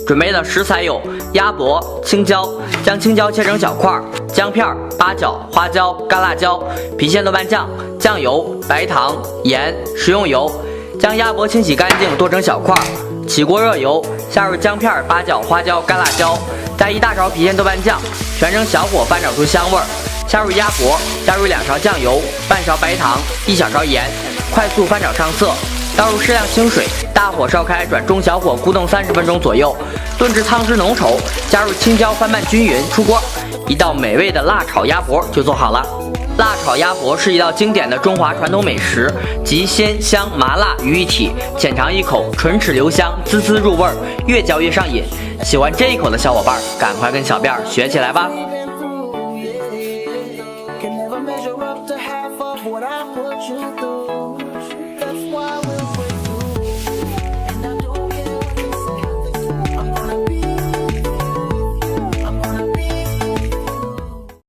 准备的食材有鸭脖、青椒，将青椒切成小块，姜片、八角、花椒、干辣椒、郫县豆瓣酱、酱油、白糖、盐、食用油。将鸭脖清洗干净，剁成小块。起锅热油，下入姜片、八角、花椒、干辣椒，加1大勺郫县豆瓣酱，全成小火翻炒出香味儿。下入鸭脖，加入2勺酱油、半勺白糖、1小勺盐，快速翻炒上色。倒入适量清水，大火烧开，转中小火咕咚30分钟左右，炖至汤汁浓稠，加入青椒翻拌均匀，出锅。一道美味的辣炒鸭脖就做好了。辣炒鸭脖是一道经典的中华传统美食，集鲜香麻辣于一体，浅尝一口，唇齿留香，滋滋入味，越嚼越上瘾。喜欢这一口的小伙伴，赶快跟小辫儿学起来吧。Can never measure up to half of what I put you through.